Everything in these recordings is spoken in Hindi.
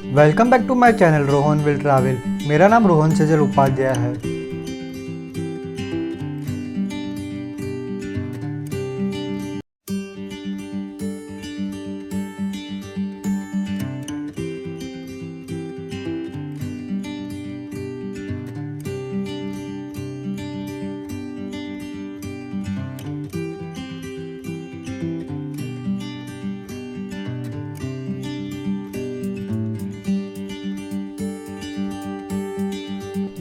Welcome back to my channel Rohan will travel. मेरा नाम रोहन सेजल उपाध्याय है।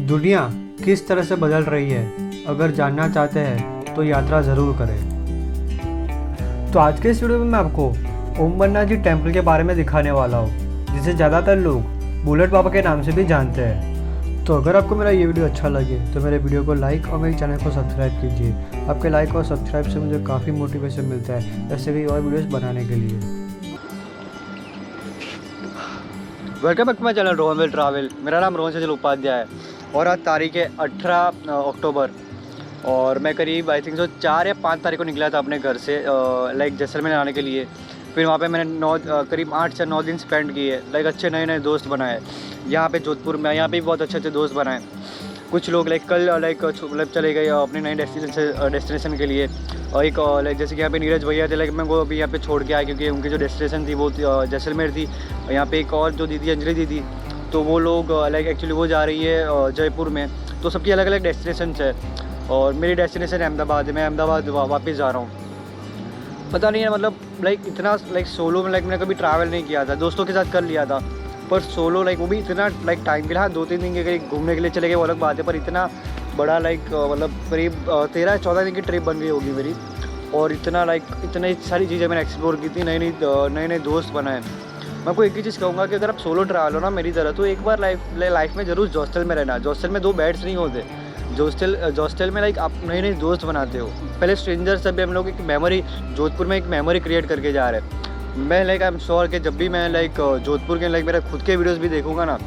दुनिया किस तरह से बदल रही है, अगर जानना चाहते हैं तो यात्रा ज़रूर करें। तो आज के इस वीडियो में मैं आपको ओम बन्ना जी टेम्पल के बारे में दिखाने वाला हूँ, जिसे ज़्यादातर लोग बुलेट बाबा के नाम से भी जानते हैं। तो अगर आपको मेरा ये वीडियो अच्छा लगे तो मेरे वीडियो को लाइक और मेरे चैनल को सब्सक्राइब कीजिए। आपके लाइक और सब्सक्राइब से मुझे काफ़ी मोटिवेशन मिलता है ऐसे भी और वीडियोज़ बनाने के लिए। Welcome back to my channel Rohan will travel. मेरा नाम रोहन सेजल उपाध्याय है और आज तारीख है 18 अक्टूबर और मैं करीब आई थिंक 4 या 5 तारीख को निकला था अपने घर से लाइक जैसलमेर आने के लिए। फिर वहाँ पे मैंने करीब 8 से 9 दिन स्पेंड किए। लाइक अच्छे नए नए दोस्त बनाए यहाँ पे जोधपुर में। यहाँ पे भी बहुत अच्छे अच्छे दोस्त बनाए। कुछ लोग लाइक कल मतलब चले गए अपने नए डेस्टिनेशन के लिए। और एक लाइक जैसे कि यहाँ पे नीरज भैया थे, लाइक मैं वो अभी यहाँ पे छोड़ के आया क्योंकि उनकी जो डेस्टिनेशन थी वो जैसलमेर थी। यहाँ पे एक और जो दीदी अंजलि दीदी, तो वो लोग लाइक एक्चुअली वो जा रही है जयपुर में। तो सबकी अलग अलग डेस्टिनेशन है और मेरी डेस्टिनेशन अहमदाबाद है। मैं अहमदाबाद वापस जा रहा हूँ। पता नहीं है मतलब लाइक इतना लाइक सोलो में लाइक मैंने कभी ट्रैवल नहीं किया था। दोस्तों के साथ कर लिया था पर सोलो लाइक वो भी इतना लाइक टाइम के लिए, हाँ 2-3 दिन के करीब घूमने के लिए चले गए वो अलग बात है। पर इतना बड़ा लाइक मतलब करीब 13-14 दिन की ट्रिप बन गई होगी मेरी। और इतना लाइक इतनी सारी चीज़ें मैंने एक्सप्लोर की थी, नए नए दोस्त बनाए। मैं आपको एक ही चीज़ कहूँगा कि अगर आप सोलो ट्रैवल हो ना मेरी तरह, तो एक बार लाइफ में ज़रूर हॉस्टल में रहना। हॉस्टल में 2 बेड्स नहीं होते। हॉस्टल में लाइक आप नए नए दोस्त बनाते हो। पहले स्ट्रेंजर से भी हम लोग एक मेमोरी, जोधपुर में एक मेमोरी क्रिएट करके जा रहे हैं। मैं लाइक आई एम श्योर कि जब भी मैं लाइक जोधपुर के लाइक मेरा खुद के वीडियोस भी देखूंगा ना,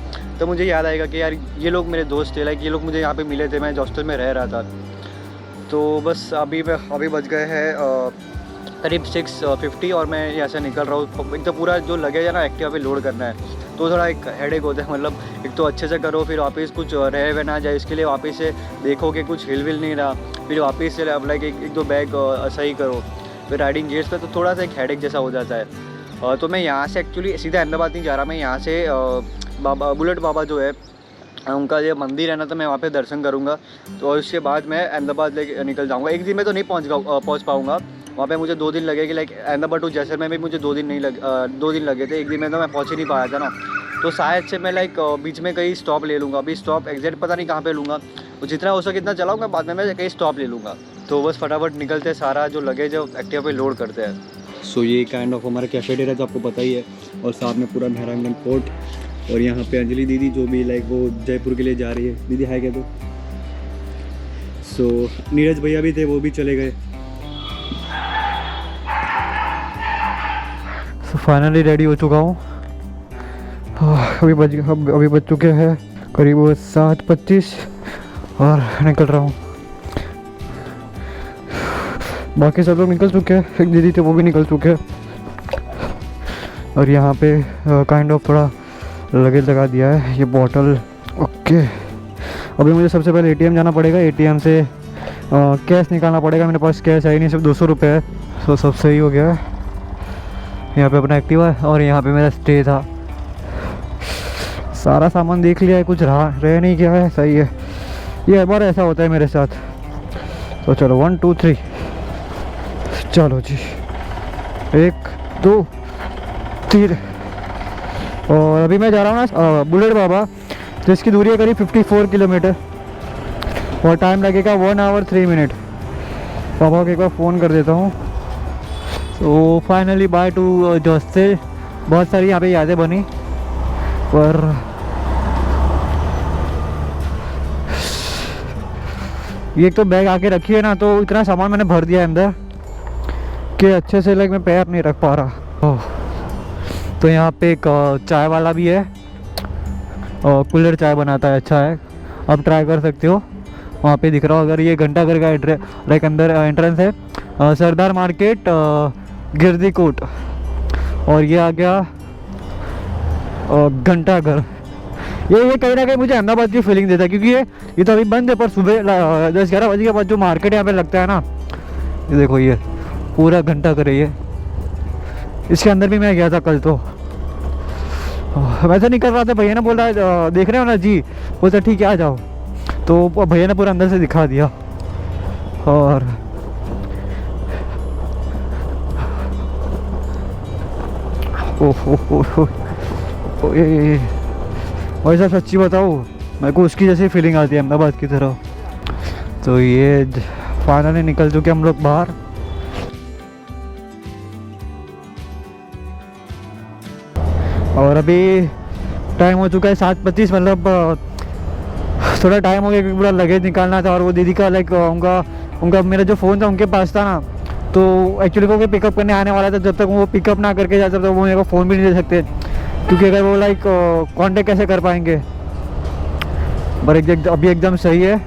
तो मुझे याद आएगा कि यार ये लोग मेरे दोस्त थे। लाइक ये लोग मुझे यहाँ पे मिले थे, मैं हॉस्टल में रह रहा था। तो बस अभी बज गए हैं करीब 6:50 और मैं यहाँ से निकल रहा हूँ। एक तो पूरा जो लगेज है ना एक्टिवा पे लोड करना है, तो थोड़ा एक हेडेक होता है। मतलब एक तो अच्छे से करो, फिर वापस कुछ रह वे ना जाए इसके लिए वापस से देखो कि कुछ हिल विल नहीं रहा, फिर वापस से अब लाइक एक 2 बैग सही करो, फिर राइडिंग गियर्स पे, तो थोड़ा सा एक हेडेक जैसा हो जाता है। तो मैं यहाँ से एक्चुअली सीधा अहमदाबाद नहीं जा रहा। मैं यहाँ से बुलेट बाबा जो है उनका जो मंदिर है ना, तो मैं वहाँ पे दर्शन करूँगा। तो उसके बाद मैं अहमदाबाद लेके निकल जाऊँगा। एक दिन में तो नहीं पहुँच पाऊँगा वहाँ पे। मुझे 2 दिन लगेगी। लाइक अहमदाबाद टू जैसलमेर में भी मुझे 2 दिन लगे थे। एक दिन में तो मैं पहुँच ही नहीं पाया था ना। तो शायद से मैं लाइक बीच में कहीं स्टॉप ले लूँगा। अभी स्टॉप एग्जैक्ट पता नहीं कहाँ पे लूँगा, तो जितना हो सके इतना चलाऊँगा, बाद में मैं कहीं स्टॉप ले लूँगा। तो बस फटाफट निकलते, सारा जो लगेज है एक्टिवा पे लोड करते हैं। सो ये काइंड ऑफ हमारा कैफेटेरिया है, तो आपको पता ही है। और साथ में पूरा मेहरानगंज फोर्ट। और यहाँ पे अंजलि दीदी जो भी लाइक वो जयपुर के लिए जा रही है। दीदी हाय कह दो। सो नीरज भैया भी थे, वो भी चले गए। तो फाइनली रेडी हो चुका हूँ। अभी बज चुके हैं करीब 7:25 और निकल रहा हूँ। बाकी सब लोग निकल चुके हैं। एक दीदी थे वो भी निकल चुके हैं। और यहाँ पे काइंड ऑफ थोड़ा लगेज लगा दिया है, ये बॉटल। ओके, अभी मुझे सबसे पहले एटीएम जाना पड़ेगा। एटीएम से कैश निकालना पड़ेगा। मेरे पास कैश है ही नहीं, सिर्फ 200 रुपये है। तो सब सही हो गया है। यहाँ पे अपना एक्टिवा है और यहाँ पे मेरा स्टे था। सारा सामान देख लिया है, कुछ रह नहीं गया है। सही है, ये हर बार ऐसा होता है मेरे साथ। तो चलो 1 2 3 चलो जी, 1 2 3। और अभी मैं जा रहा हूँ ना बुलेट बाबा, जिसकी दूरी है करीब 54 किलोमीटर और टाइम लगेगा 1 आवर 3 मिनट। पापा को एक बार फ़ोन कर देता हूँ। तो फाइनली बाय टू जोधपुर। बहुत सारी यहाँ पे यादें बनी, पर ये एक तो बैग आके रखी है ना, तो इतना सामान मैंने भर दिया है अंदर कि अच्छे से लाइक मैं पैर नहीं रख पा रहा। तो यहाँ पे एक चाय वाला भी है और कुल्हड़ चाय बनाता है, अच्छा है, आप ट्राई कर सकते हो। वहाँ पे दिख रहा हो अगर, ये घंटाघर का लाइक अंदर एंट्रेंस है। सरदार मार्केट गिरदी कोट। और ये आ गया घंटाघर। ये कहीं ना कहीं मुझे अहमदाबाद की फीलिंग देता है, क्योंकि ये तो अभी बंद है, पर सुबह 10-11 बजे के बाद जो मार्केट यहाँ पे लगता है ना, ये देखो ये पूरा घंटाघर है ये। इसके अंदर भी मैं गया था कल, तो वैसे निकल रहा था, भैया ने बोला देख रहे हो ना जी, बोलता ठीक है आ जाओ, तो भैया ने पूरा अंदर से दिखा दिया। और ओह ये भाई साहब सच्ची बताओ, मेरे को उसकी जैसी फीलिंग आती है अहमदाबाद की तरह। तो ये फाइनली निकल चुके हम लोग बाहर। और अभी टाइम हो चुका है 7:25, मतलब थोड़ा टाइम हो गया क्योंकि पूरा लगेज निकालना था। और वो दीदी का लाइक उनका मेरा जो फ़ोन था उनके पास था ना, तो एक्चुअली वो पिकअप करने आने वाला था। जब तक वो पिकअप ना करके जाते तब तक वो मेरे को फ़ोन भी नहीं दे सकते, क्योंकि अगर वो लाइक कांटेक्ट कैसे कर पाएंगे। पर अभी एकदम सही है।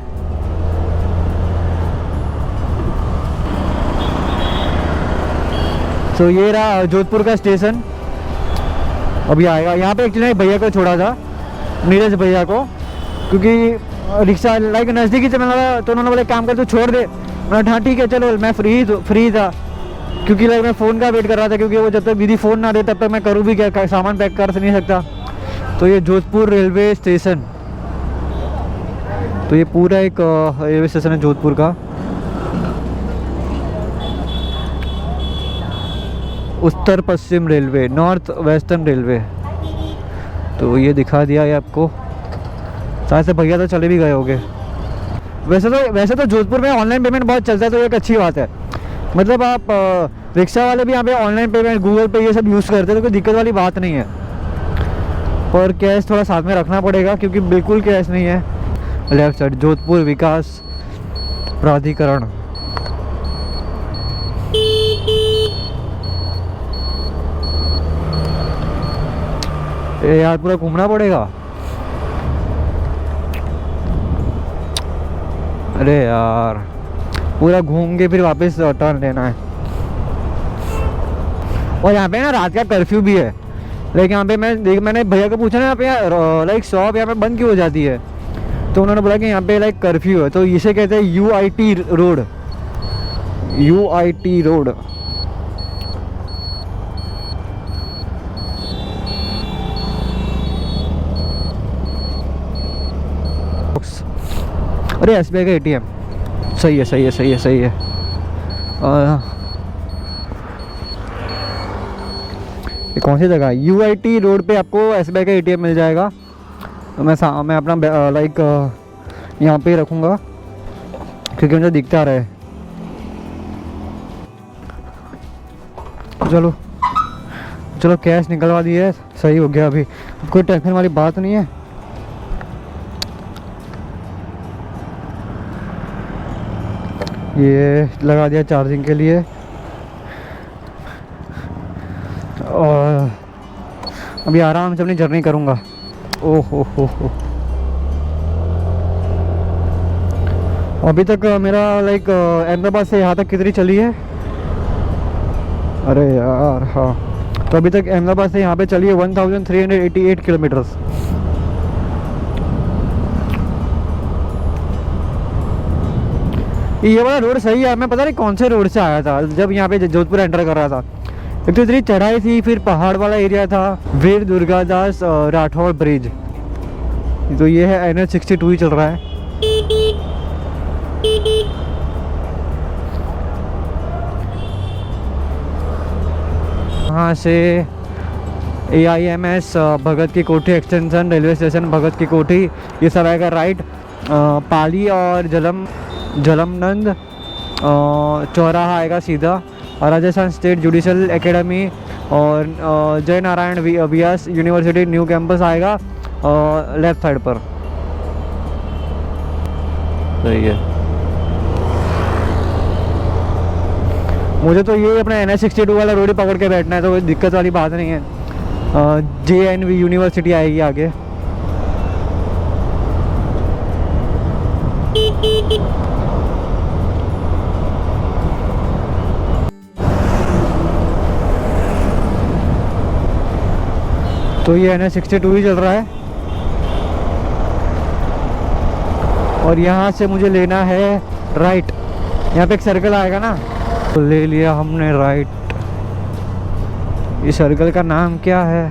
तो ये रहा जोधपुर का स्टेशन। अभी आएगा यहाँ पे। एक्चुअली भैया को छोड़ा था, नीरज भैया को, क्योंकि रिक्शा लाइक नज़दीक ही चलने वाला, तो उन्होंने बोले काम कर तो छोड़ दे। मैं हाँ ठीक है चलो, मैं फ्री था, क्योंकि लाइक मैं फ़ोन का वेट कर रहा था, क्योंकि वो जब तक दीदी फ़ोन ना दे तब तक मैं करूँ भी क्या, सामान पैक कर नहीं सकता। तो ये जोधपुर रेलवे स्टेशन, तो ये पूरा एक रेलवे स्टेशन है जोधपुर का। उत्तर पश्चिम रेलवे, नॉर्थ वेस्टर्न रेलवे। तो ये दिखा दिया है आपको। शायद से भैया तो चले भी गए होंगे। वैसे तो जोधपुर में ऑनलाइन पेमेंट बहुत चलता है, तो एक अच्छी बात है। मतलब आप रिक्शा वाले भी यहाँ पे ऑनलाइन पेमेंट, गूगल पे, ये सब यूज़ करते हैं, तो कोई दिक्कत वाली बात नहीं है। पर कैश थोड़ा साथ में रखना पड़ेगा, क्योंकि बिल्कुल कैश नहीं है। लेफ्ट साइड जोधपुर विकास प्राधिकरण। यार पूरा घूमना पड़ेगा। अरे यार पूरा घूम के फिर वापस टर्न लेना है। और यहाँ पे ना रात का कर्फ्यू भी है। लेकिन यहाँ पे मैंने भैया को पूछा ना, यहाँ पे लाइक शॉप यहाँ पे बंद क्यों हो जाती है, तो उन्होंने बोला कि यहाँ पे लाइक कर्फ्यू है। तो इसे कहते हैं UIT रोड, UIT रोड। अरे SBI का ATM, सही है सही है सही है सही है। ये कौन सी जगह है? UIT रोड पे आपको SBI का ATM मिल जाएगा। तो मैं अपना लाइक यहाँ पे ही रखूँगा, क्योंकि मुझे दिखता रहे। चलो चलो कैश निकलवा दिए, सही हो गया। अभी कोई टेंशन वाली बात नहीं है। ये लगा दिया चार्जिंग के लिए। और अभी आराम से अपनी जर्नी करूँगा। ओह हो। अभी तक मेरा लाइक अहमदाबाद से यहाँ तक कितनी चली है? अरे यार हाँ, तो अभी तक अहमदाबाद से यहाँ पे चली है 1388 किलोमीटर्स। ये वाला रोड सही है। मैं पता नहीं कौन से रोड से आया था जब यहाँ पे जोधपुर एंटर कर रहा था। एक तो इतनी चढ़ाई थी, फिर पहाड़ वाला एरिया था, वीर दुर्गादास राठौड़ ब्रिज। तो ये है NH62 ही चल रहा है। यहाँ से AIMS भगत की कोठी एक्सटेंशन, रेलवे स्टेशन भगत की कोठी, ये सब आएगा राइट। पाली और जलमनंद चौराहा आएगा सीधा। और राजस्थान स्टेट जुडिशल एकेडमी और जय Narayan Vyas university new campus आएगा लेफ्ट साइड पर। सही है। मुझे तो ये अपना NH62 वाला रोड ही पकड़ के बैठना है, तो कोई दिक्कत वाली बात नहीं है। JNV यूनिवर्सिटी आएगी आगे। तो ये NH62 ही चल रहा है और यहाँ से मुझे लेना है राइट। यहाँ पे एक सर्कल आएगा ना, तो ले लिया हमने राइट। इस सर्कल का नाम क्या है?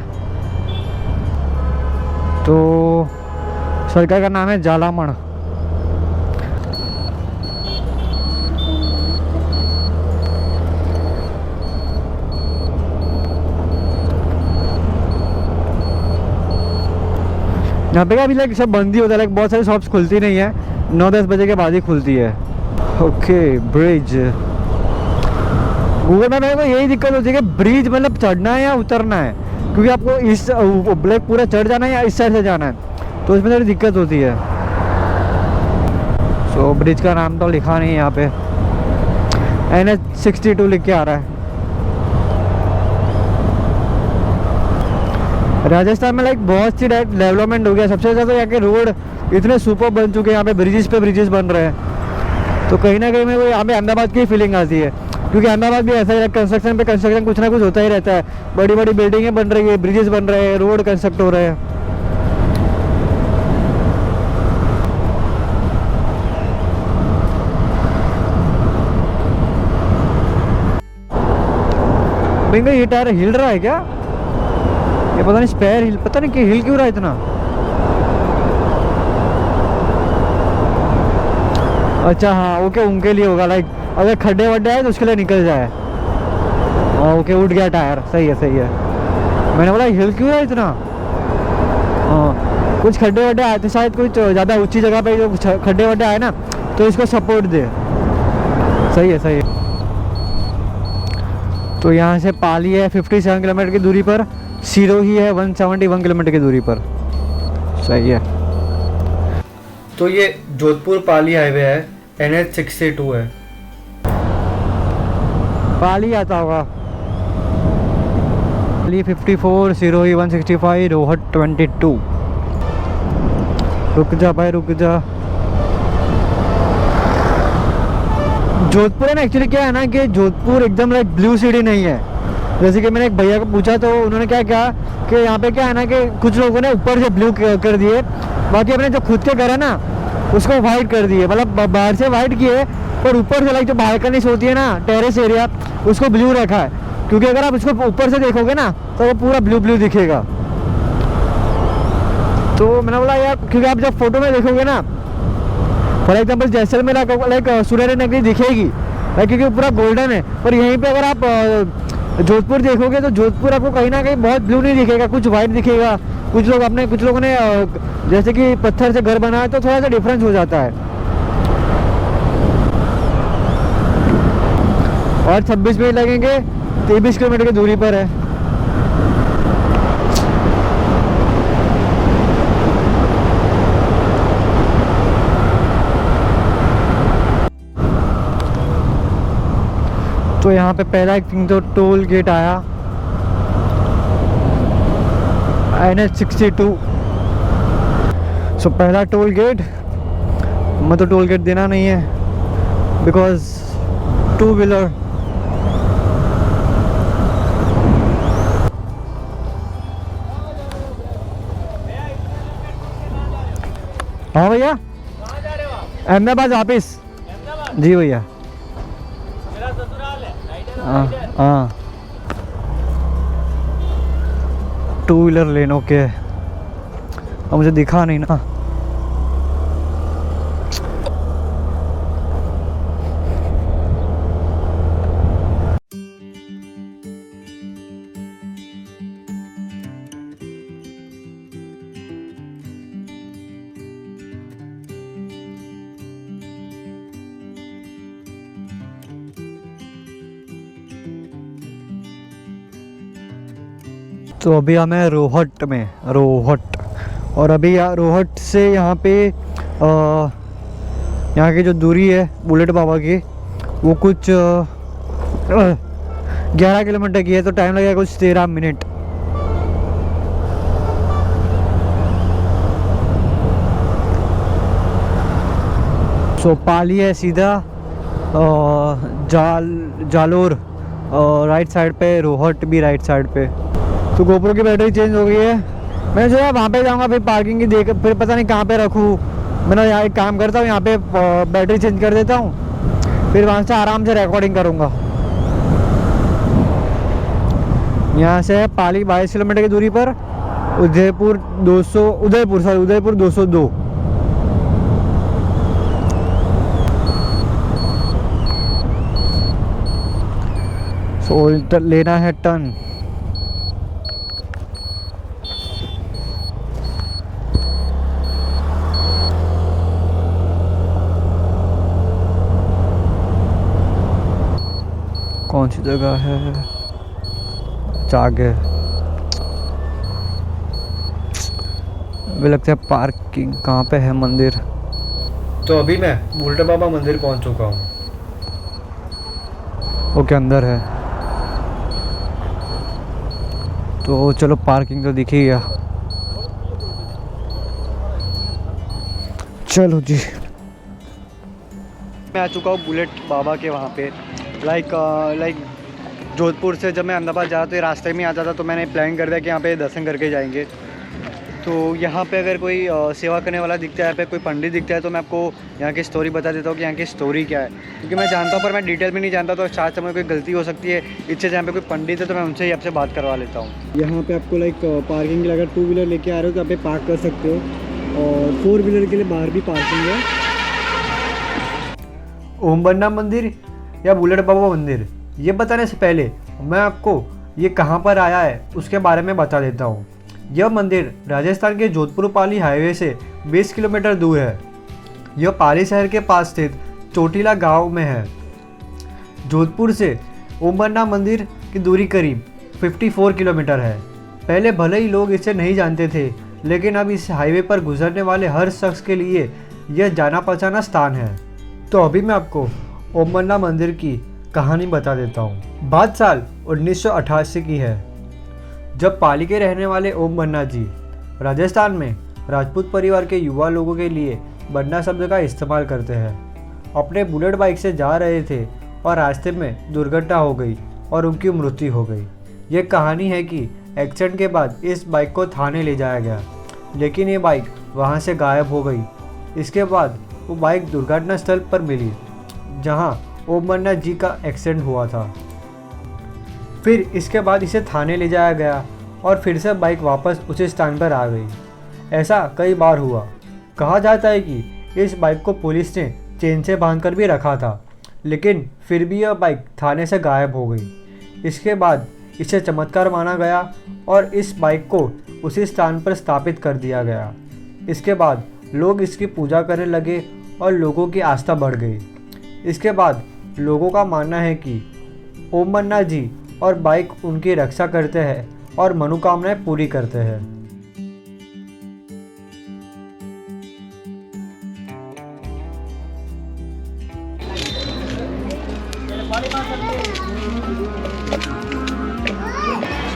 तो सर्कल का नाम है जालामण। यहाँ पे अभी लाइक सब बंद ही होता है, लाइक बहुत सारी शॉप्स खुलती नहीं है, 9-10 बजे के बाद ही खुलती है। Okay bridge. गूगल मैप में तो यही दिक्कत होती है कि ब्रिज मतलब चढ़ना है या उतरना है, क्योंकि आपको इस ब्लैक पूरा चढ़ जाना है या इस साइड से जाना है, तो इसमें थोड़ी दिक्कत होती है। सो ब्रिज का नाम तो लिखा नहीं है यहाँ पे, NH62 लिख के आ रहा है। राजस्थान में लाइक बहुत सी डेवलपमेंट हो गया। सबसे ज़्यादा यहाँ के रोड इतने सुपर बन चुके हैं, यहाँ पे ब्रिजेस बन रहे हैं, तो कहीं ना कहीं में वो यहाँ पे अहमदाबाद की फीलिंग आती है, क्योंकि अहमदाबाद भी ऐसा है, कंस्ट्रक्शन पे कंस्ट्रक्शन कुछ ना कुछ होता ही रहता है। बड़ी बड़ी बिल्डिंगें बन रही है, ब्रिजेस बन रहे हैं, रोड कंस्ट्रक्ट हो रहे हैं। भैया ये टायर हिल रहा है क्या? ये पता नहीं स्पेयर हिल, पता नहीं कि हिल क्यों रहा है इतना। अच्छा हाँ ओके, उनके लिए होगा, लाइक अगर खड्डे वड्डे आए तो उसके लिए निकल जाए। हाँ ओके, उठ गया टायर, सही है सही है। मैंने बोला हिल क्यों है इतना। हाँ कुछ खड्डे वड्डे आए तो शायद कुछ ज़्यादा ऊंची जगह पे जो खड्डे वड्डे आए ना, तो इसको सपोर्ट दे। सही है सही है। तो यहाँ से पाली है 57 किलोमीटर की दूरी पर, सिरोही है 171 किलोमीटर की दूरी पर। सही है। तो ये जोधपुर पाली हाईवे है, NH62 है। पाली आता होगा, पाली 54, सिरोही 165, रोहट 22। रुक जा भाई रुक जा। जोधपुर है ना, एक्चुअली क्या है ना कि जोधपुर एकदम लाइक ब्लू सिटी नहीं है। जैसे कि मैंने एक भैया को पूछा तो उन्होंने क्या कहा कि यहाँ पे क्या है ना कि कुछ लोगों ने ऊपर से ब्लू कर दिए, बाकी अपने जो खुद के घर है ना उसको वाइट कर दिए, मतलब बाहर से वाइट किए पर ऊपर से लाइक जो बालकनीज होती है ना, टेरेस एरिया, उसको ब्लू रखा है, क्योंकि अगर आप उसको ऊपर से देखोगे ना तो वो पूरा ब्लू ब्लू दिखेगा। तो मैंने बोला यार, क्योंकि आप जब फोटो में देखोगे ना, फॉर एग्जाम्पल जैसलमेर लाइक सुनहरी नगरी दिखेगी क्योंकि पूरा गोल्डन है, पर यहीं पे अगर आप जोधपुर देखोगे तो जोधपुर आपको कहीं ना कहीं बहुत ब्लू नहीं दिखेगा, कुछ वाइट दिखेगा। कुछ लोगों ने जैसे कि पत्थर से घर बनाया तो थोड़ा सा डिफरेंस हो जाता है। और 26 मिनट लगेंगे, 23 किलोमीटर की दूरी पर है। तो यहाँ पे पहला एक तो टोल गेट आया, NH62। सो पहला टोल गेट, मैं तो टोल गेट देना नहीं है बिकॉज 2 व्हीलर। हाँ भैया, अहमदाबाद वापिस। जी भैया। हाँ 2 व्हीलर लेनो के, अब मुझे दिखा नहीं ना। तो अभी हमें रोहट में, रोहट, और अभी रोहट से यहाँ पे यहाँ की जो दूरी है बुलेट बाबा की वो कुछ 11 किलोमीटर की है, तो टाइम लगेगा कुछ 13 मिनट। सो पाली है सीधा, जालोर राइट साइड पे, रोहट भी राइट साइड पे। तो गोप्रो की बैटरी चेंज हो गई है। मैं जो है वहाँ पे जाऊँगा, फिर पार्किंग की देख, फिर पता नहीं कहाँ पे रखूँ। मैंने यहाँ एक काम करता हूँ, यहाँ पे बैटरी चेंज कर देता हूँ, फिर वहाँ से आराम से रिकॉर्डिंग करूँगा। यहाँ से है पाली 22 किलोमीटर की दूरी पर, उदयपुर 202। सो लेना है टर्न। कौन सी जगह है? आगे मुझे लगता है पार्किंग कहाँ पे है मंदिर। तो अभी मैं बुलटा बाबा मंदिर पहुँच चुका हूँ। ओके, अंदर है। तो चलो, पार्किंग तो दिख ही गया। चलो जी, मैं आ चुका हूँ बुलेट बाबा के वहाँ पे। लाइक जोधपुर से जब मैं अहमदाबाद जा रहा तो ये रास्ते में आता था, तो मैंने प्लान कर दिया कि यहाँ पे दर्शन करके जाएंगे। तो यहाँ पे अगर कोई सेवा करने वाला दिखता है, यहाँ पे कोई पंडित दिखता है, तो मैं आपको यहाँ की स्टोरी बता देता हूँ कि यहाँ की स्टोरी क्या है, क्योंकि मैं जानता हूँ पर मैं डिटेल में नहीं जानता, तो शायद समय कोई गलती हो सकती है। इससे जहाँ पे कोई पंडित है तो मैं उनसे ही आपसे बात करवा लेता हूँ। यहाँ पे आपको पार्किंग के लिए अगर 2 व्हीलर लेके आ रहे हो तो यहाँ पे पार्क कर सकते हो, और 4 व्हीलर के लिए बाहर भी पार्किंग है। ओम बन्ना मंदिर या बुलेट बाबा मंदिर, ये बताने से पहले मैं आपको ये कहाँ पर आया है उसके बारे में बता देता हूँ। यह मंदिर राजस्थान के जोधपुर पाली हाईवे से 20 किलोमीटर दूर है। यह पाली शहर के पास स्थित चोटीला गांव में है। जोधपुर से ओम बन्ना मंदिर की दूरी करीब 54 किलोमीटर है। पहले भले ही लोग इसे नहीं जानते थे, लेकिन अब इस हाईवे पर गुजरने वाले हर शख्स के लिए यह जाना पहचाना स्थान है। तो अभी मैं आपको ओम बन्ना मंदिर की कहानी बता देता हूँ। बात साल 1988 की है, जब पाली के रहने वाले ओम बन्ना जी राजस्थान में राजपूत परिवार के युवा लोगों के लिए बन्ना शब्द का इस्तेमाल करते हैं। अपने बुलेट बाइक से जा रहे थे और रास्ते में दुर्घटना हो गई और उनकी मृत्यु हो गई। ये कहानी है कि एक्सीडेंट के बाद इस बाइक को थाने ले जाया गया, लेकिन ये बाइक वहाँ से गायब हो गई। इसके बाद वो बाइक दुर्घटना स्थल पर मिली जहाँ ओम बन्ना जी का एक्सीडेंट हुआ था। फिर इसके बाद इसे थाने ले जाया गया और फिर से बाइक वापस उसी स्थान पर आ गई। ऐसा कई बार हुआ। कहा जाता है कि इस बाइक को पुलिस ने चेन से बांधकर भी रखा था, लेकिन फिर भी यह बाइक थाने से गायब हो गई। इसके बाद इसे चमत्कार माना गया और इस बाइक को उसी स्थान पर स्थापित कर दिया गया। इसके बाद लोग इसकी पूजा करने लगे और लोगों की आस्था बढ़ गई। इसके बाद लोगों का मानना है कि ओम बन्ना जी और बाइक उनकी रक्षा करते हैं और मनोकामनाएं पूरी करते हैं।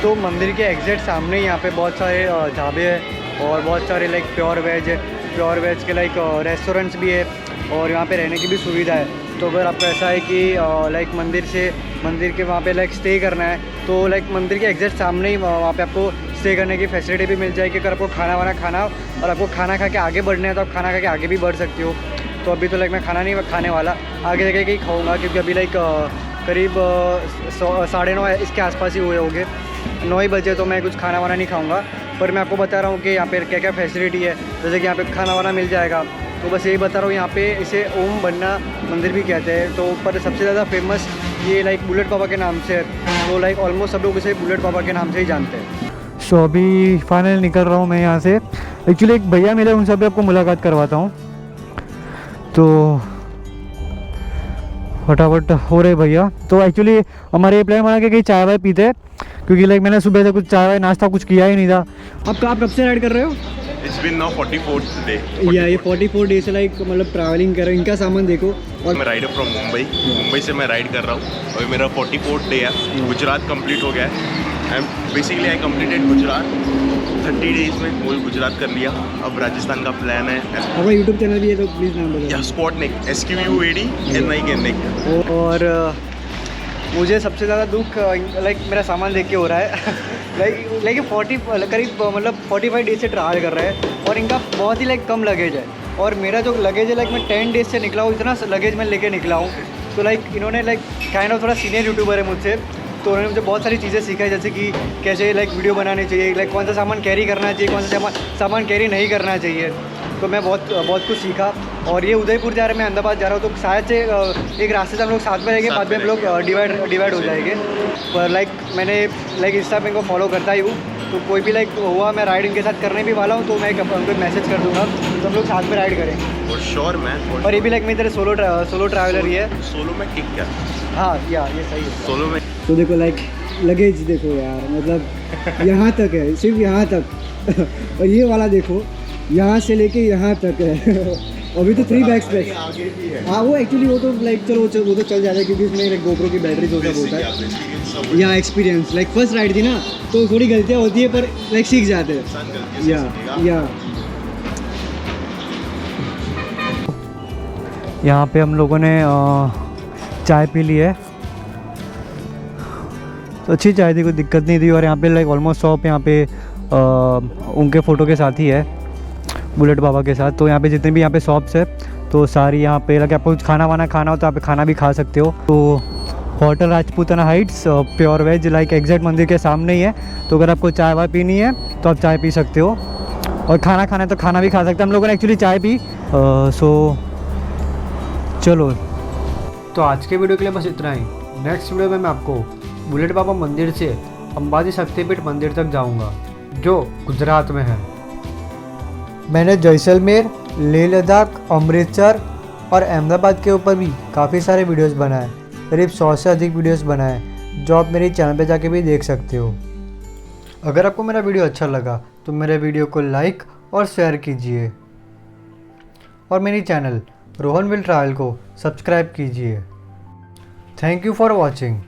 तो मंदिर के एग्जैक्ट सामने यहाँ पे बहुत सारे ढाबे हैं और बहुत सारे प्योर वेज के रेस्टोरेंट्स भी है, और यहाँ पे रहने की भी सुविधा है। तो अगर आपको ऐसा है कि मंदिर के वहाँ पे स्टे करना है, तो मंदिर के एग्जैक्ट सामने ही वहाँ पे आपको स्टे करने की फैसिलिटी भी मिल जाएगी। अगर आपको खाना वाना खाना हो और आपको खाना खा के आगे बढ़ना है, तो आप खाना खा के आगे भी बढ़ सकती हो। तो अभी तो मैं खाना नहीं खाने वाला, आगे जगह ही खाऊँगा, क्योंकि अभी करीब 9:30 इसके आसपास ही हुए होंगे, 9 ही बजे, तो मैं कुछ खाना वाना नहीं खाऊँगा। पर मैं आपको बता रहा हूँ कि यहाँ पे क्या क्या फैसिलिटी है, जैसे कि यहाँ पे खाना वाना मिल जाएगा। तो बस यही बता रहा हूँ। यहाँ पे इसे ओम बन्ना मंदिर भी कहते हैं। तो पर सबसे ज़्यादा फेमस ये बुलेट बाबा के नाम से है। तो ऑलमोस्ट सब लोग इसे बुलेट बाबा के नाम से ही जानते हैं। सो अभी फाइनल निकल रहा हूँ मैं यहाँ से। एक्चुअली एक भैया मिले, उनसे भी आपको मुलाकात करवाता हूँ। तो फटाफट हो रहे भैया। तो एक्चुअली हमारे ये प्लान बना के कहीं चाय वाय पीते हैं, क्योंकि मैंने सुबह से कुछ चाय वाय नाश्ता कुछ किया ही नहीं था। आप कब से राइड कर रहे हो? It's been now 44th day. ये 44 डे से मतलब ट्रैवलिंग कर रहे हो। इनका सामान देखो। और मैं राइडर फ्रॉम मुंबई से मैं राइड कर रहा हूँ। अभी मेरा 44th डे है। गुजरात कंप्लीट हो गया है। Basically I completed Gujarat 30 days में। वो गुजरात कर लिया। अब राजस्थान का प्लान है। हमारा यूट्यूब चैनल भी है, तो प्लीज़ नाम बताओ। स्पॉटनिक SQUAD NIK। और मुझे सबसे ज़्यादा दुख लाइक मेरा सामान देख के हो रहा है लाइक 40 करीब मतलब 45 डेज से ट्रैवल कर रहा है और इनका बहुत ही लाइक कम लगेज है और मेरा जो लगेज है लाइक मैं 10 डेज से निकला हूँ, इतना लगेज मैं लेके निकला हूँ। तो लाइक इन्होंने लाइक काइंड ऑफ थोड़ा सीनियर यूट्यूबर है मुझसे, तो उन्होंने मुझे बहुत सारी चीज़ें सिखाई जैसे कि कैसे लाइक वीडियो बनानी चाहिए, लाइक कौन सा सामान कैरी करना चाहिए, कौन सा सामान कैरी नहीं करना चाहिए। तो मैं बहुत कुछ सीखा और ये उदयपुर जा रहा है, मैं अहमदाबाद जा रहा हूँ, तो शायद से एक रास्ते से हम लोग साथ में रहेंगे, बाद में हम लोग डिवाइड हो जाएंगे। पर लाइक मैंने लाइक इंस्टा पे इनको फॉलो करता ही हूँ, तो कोई भी लाइक हुआ मैं राइड इनके साथ करने भी वाला हूँ, तो मैं उनको मैसेज कर दूँगा, तो हम लोग साथ में राइड करेंगे। और श्योर मैन। और ये भी लाइक मेरी तरह सोलो ट्रैवलर ही है। सोलो में किक क्या? हाँ या ये सही है सोलो में। तो देखो लाइक लगेज देखो यार, मतलब यहाँ तक है, सिर्फ यहाँ तक और ये वाला देखो यहाँ से लेके यहाँ तक है अभी तो 3 बैग्स पे आगे भी है। हाँ वो एक्चुअली वो तो लाइक चलो वो तो चल जाता है क्योंकि इसमें लाइक गोप्रो की बैटरी जो सब होता है या एक्सपीरियंस लाइक फर्स्ट राइड थी ना, तो थोड़ी गलतियाँ होती है पर लाइक सीख जाते हैं। या यहाँ पे हम लोगों ने चाय पी ली है, तो अच्छी चाय थी, कोई दिक्कत नहीं थी। और यहाँ पे लाइक ऑलमोस्ट शॉप यहाँ पे उनके फ़ोटो के साथ ही है, बुलेट बाबा के साथ। तो यहाँ पे जितने भी यहाँ पे शॉप्स है तो सारी यहाँ पे लगे, आपको कुछ खाना वाना खाना हो तो यहाँ पे खाना भी खा सकते हो। तो hotel Rajputana heights pure veg like exact मंदिर के सामने ही है, तो अगर आपको चाय वाय पीनी है तो आप चाय पी सकते हो और खाना खाना है तो खाना भी खा सकते हैं। हम लोगों ने एक्चुअली चाय पी। सो चलो, तो आज के वीडियो के लिए बस इतना ही। नेक्स्ट वीडियो में मैं आपको बुलेट बाबा मंदिर से अंबाजी शक्तिपीठ मंदिर तक जाऊंगा जो गुजरात में है। मैंने जैसलमेर, लेह लद्दाख, अमृतसर और अहमदाबाद के ऊपर भी काफ़ी सारे वीडियोस बनाए, करीब 100 से अधिक वीडियोस बनाए, जो आप मेरे चैनल पे जाके भी देख सकते हो। अगर आपको मेरा वीडियो अच्छा लगा तो मेरे वीडियो को लाइक और शेयर कीजिए और मेरी चैनल रोहन विल ट्रैवल को सब्सक्राइब कीजिए। Thank you for watching.